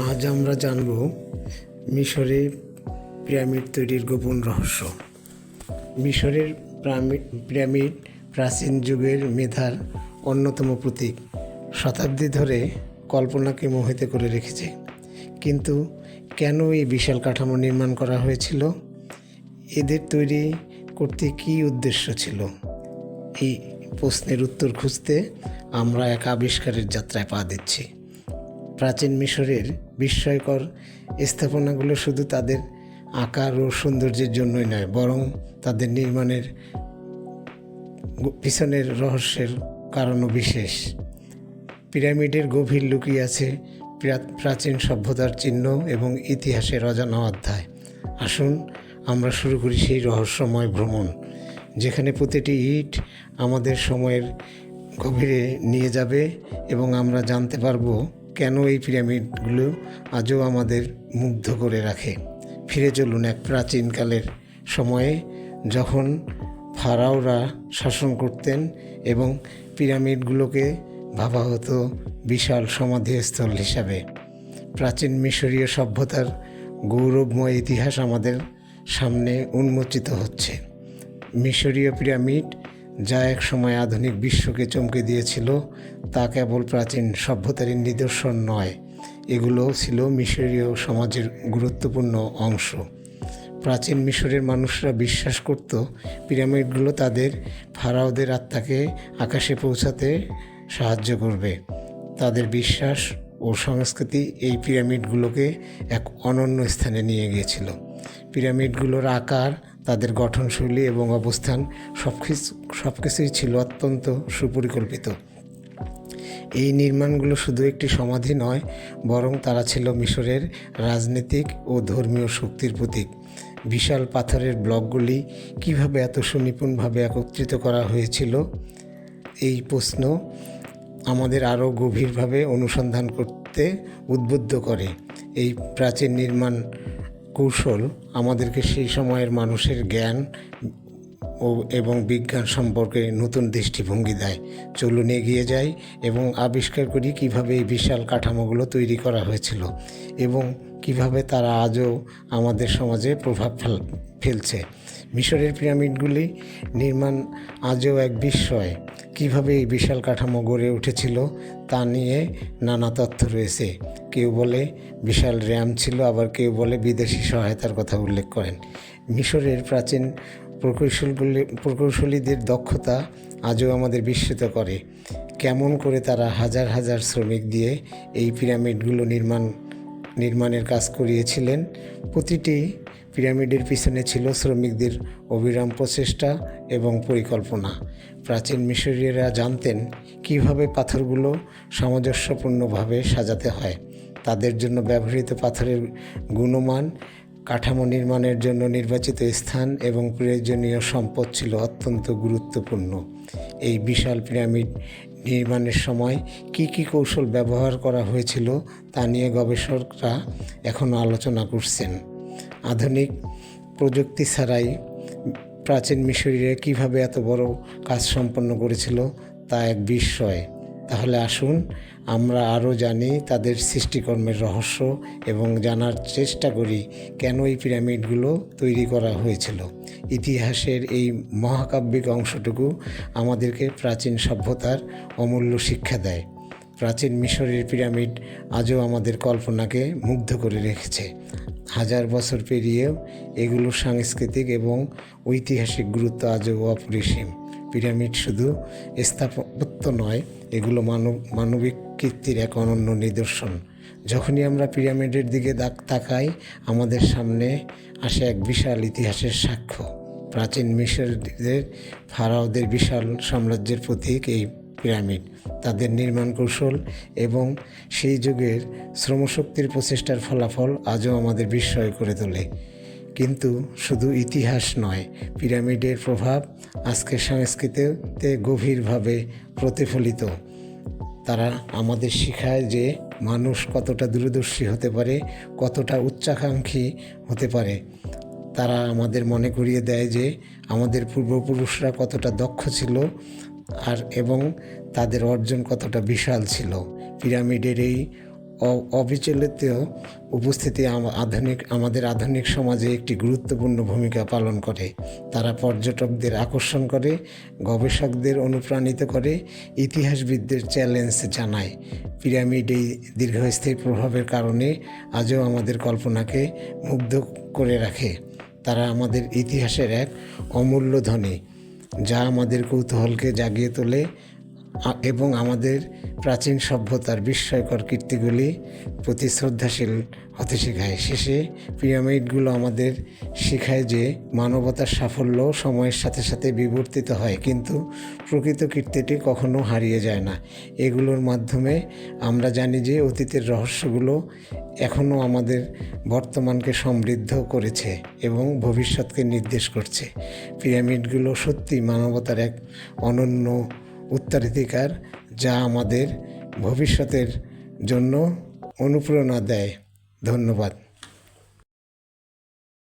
আজ আমরা জানব মিশরে পিরামিড তৈরির গোপন রহস্য। মিশরের পিরামিড প্রাচীন যুগের মেধার অন্যতম প্রতীক। শতাব্দী ধরে কল্পনাকে মোহিত করে রেখেছে। কিন্তু কেন এই বিশাল কাঠামো নির্মাণ করা হয়েছিল? এদের তৈরি করতে কী উদ্দেশ্য ছিল? এই প্রশ্নের উত্তর খুঁজতে আমরা এক আবিষ্কারের যাত্রায় পা দিচ্ছি। প্রাচীন মিশরের বিস্ময়কর স্থাপনাগুলো শুধু তাদের আকার ও সৌন্দর্যের জন্যই নয়, বরং তাদের নির্মাণের পিছনের রহস্যের কারণও বিশেষ। পিরামিডের গভীর লুকিয়ে আছে প্রাচীন সভ্যতার চিহ্ন এবং ইতিহাসের অজানা অধ্যায়। আসুন আমরা শুরু করি সেই রহস্যময় ভ্রমণ, যেখানে প্রতিটি ইট আমাদের সময়ের গভীরে নিয়ে যাবে এবং আমরা জানতে পারবো কেন এই পিরামিডগুলো আজও আমাদের মুগ্ধ করে রাখে। ফিরে চলুন এক প্রাচীনকালের সময়ে, যখন ফারাওরা শাসন করতেন এবং পিরামিডগুলোকে ভাবা হতো বিশাল সমাধিস্থল হিসাবে। প্রাচীন মিশরীয় সভ্যতার গৌরবময় ইতিহাস আমাদের সামনে উন্মোচিত হচ্ছে। মিশরীয় পিরামিড, যা এক সময় আধুনিক বিশ্বকে চমকে দিয়েছিল, তা কেবল প্রাচীন সভ্যতারই নিদর্শন নয়, এগুলো ছিল মিশরীয় সমাজের গুরুত্বপূর্ণ অংশ। প্রাচীন মিশরের মানুষরা বিশ্বাস করত পিরামিডগুলো তাদের ফারাওদের আত্মাকে আকাশে পৌঁছাতে সাহায্য করবে। তাদের বিশ্বাস ও সংস্কৃতি এই পিরামিডগুলোকে এক অনন্য স্থানে নিয়ে গিয়েছিল। পিরামিডগুলোর আকার, তাদের গঠনশৈলী এবং অবস্থান সবকিছুই ছিল অত্যন্ত সুপরিকল্পিত। এই নির্মাণগুলো শুধু একটি সমাধি নয়, বরং তারা ছিল মিশরের রাজনৈতিক ও ধর্মীয় শক্তির প্রতীক। বিশাল পাথরের ব্লকগুলি কিভাবে এত সুনিপুণভাবে একত্রিত করা হয়েছিল, এই প্রশ্ন আমাদের আরও গভীরভাবে অনুসন্ধান করতে উদ্বুদ্ধ করে। এই প্রাচীন নির্মাণ কৌশল আমাদেরকে সেই সময়ের মানুষের জ্ঞান এবং বিজ্ঞান সম্পর্কে নতুন দৃষ্টিভঙ্গি দেয়। চলুন এগিয়ে যাই এবং আবিষ্কার করি কিভাবে এই বিশাল কাঠামোগুলো তৈরি করা হয়েছিল এবং কিভাবে তারা আজও আমাদের সমাজে প্রভাব ফেলছে। মিশরের পিরামিডগুলি নির্মাণ আজও এক বিস্ময়। কিভাবে এই বিশাল কাঠামো গড়ে উঠেছিল তা নিয়ে নানা তথ্য রয়েছে। কেউ বলে বিশাল র্যাম ছিল, আবার কেউ বলে বিদেশি সহায়তার কথা উল্লেখ করেন। মিশরের প্রাচীন প্রকৌশলীদের দক্ষতা আজও আমাদের বিস্মিত করে। কেমন করে তারা হাজার হাজার শ্রমিক দিয়ে এই পিরামিডগুলো নির্মাণের কাজ করিয়েছিলেন। প্রতিটি পিরামিডের পিছনে ছিল শ্রমিকদের অবিরাম প্রচেষ্টা এবং পরিকল্পনা। প্রাচীন মিশরীয়রা জানতেন কিভাবে পাথরগুলো সামঞ্জস্যপূর্ণভাবে সাজাতে হয়। তাদের জন্য ব্যবহৃত পাথরের গুণমান, কাঠামো নির্মাণের জন্য নির্বাচিত স্থান এবং প্রয়োজনীয় সম্পদ ছিল অত্যন্ত গুরুত্বপূর্ণ। এই বিশাল পিরামিড নির্মাণের সময় কী কৌশল ব্যবহার করা হয়েছিল তা নিয়ে গবেষকরা এখনও আলোচনা করছেন। আধুনিক প্রযুক্তি ছাড়াই প্রাচীন মিশরীয়রা কীভাবে এত বড় কাজ সম্পন্ন করেছিল তা এক বিস্ময়। তাহলে আসুন আমরা আরও জানি তাদের সৃষ্টিকর্মের রহস্য এবং জানার চেষ্টা করি কেন এই পিরামিডগুলো তৈরি করা হয়েছিল। ইতিহাসের এই মহাকাব্যিক অংশটুকু আমাদেরকে প্রাচীন সভ্যতার অমূল্য শিক্ষা দেয়। প্রাচীন মিশরের পিরামিড আজও আমাদের কল্পনাকে মুগ্ধ করে রেখেছে। হাজার বছর পেরিয়েও এগুলোর সাংস্কৃতিক এবং ঐতিহাসিক গুরুত্ব আজও অপরিসীম। পিরামিড শুধু স্থাপত্য নয়, এগুলো মানবিক কীর্তির এক অনন্য নিদর্শন। যখনই আমরা পিরামিডের দিকে তাকাই, আমাদের সামনে আসে এক বিশাল ইতিহাসের সাক্ষ্য। প্রাচীন মিশরীয়দের ফারাওদের বিশাল সাম্রাজ্যের প্রতীক এই পিরামিড। তাদের নির্মাণ কৌশল এবং সেই যুগের শ্রমশক্তির প্রচেষ্টার ফলাফল আজও আমাদের বিস্ময় করে তোলে। কিন্তু শুধু ইতিহাস নয়, পিরামিডের প্রভাব আজকের সংস্কৃতিতে গভীরভাবে প্রতিফলিত। তারা আমাদের শেখায় যে মানুষ কতটা দূরদর্শী হতে পারে, কতটা উচ্চাকাঙ্ক্ষী হতে পারে। তারা আমাদের মনে করিয়ে দেয় যে আমাদের পূর্বপুরুষরা কতটা দক্ষ ছিল এবং তাদের অর্জন কতটা বিশাল ছিল। পিরামিডের এই অবিচলিত উপস্থিতি আমাদের আধুনিক সমাজে একটি গুরুত্বপূর্ণ ভূমিকা পালন করে। তারা পর্যটকদের আকর্ষণ করে, গবেষকদের অনুপ্রাণিত করে, ইতিহাসবিদদের চ্যালেঞ্জ জানায়। পিরামিড এই দীর্ঘস্থায়ী প্রভাবের কারণে আজও আমাদের কল্পনাকে মুগ্ধ করে রাখে। তারা আমাদের ইতিহাসের এক অমূল্য ধনী, যা আমাদের কৌতূহলকে জাগিয়ে তোলে এবং আমাদের প্রাচীন সভ্যতার বিস্ময়কর কীর্তিগুলি প্রতি শ্রদ্ধাশীল হতে শেখায়। শেষে পিরামিডগুলো আমাদের শেখায় যে মানবতার সাফল্য সময়ের সাথে সাথে বিবর্তিত হয়, কিন্তু প্রকৃত কীর্তিটি কখনো হারিয়ে যায় না। এগুলোর মাধ্যমে আমরা জানি যে অতীতের রহস্যগুলো এখনও আমাদের বর্তমানকে সমৃদ্ধ করেছে এবং ভবিষ্যৎকে নির্দেশ করছে। পিরামিডগুলো সত্যি মানবতার এক অনন্য উত্তরাধিকার, যা আমাদের ভবিষ্যতের জন্য অনুপ্রেরণা দেয়। ধন্যবাদ।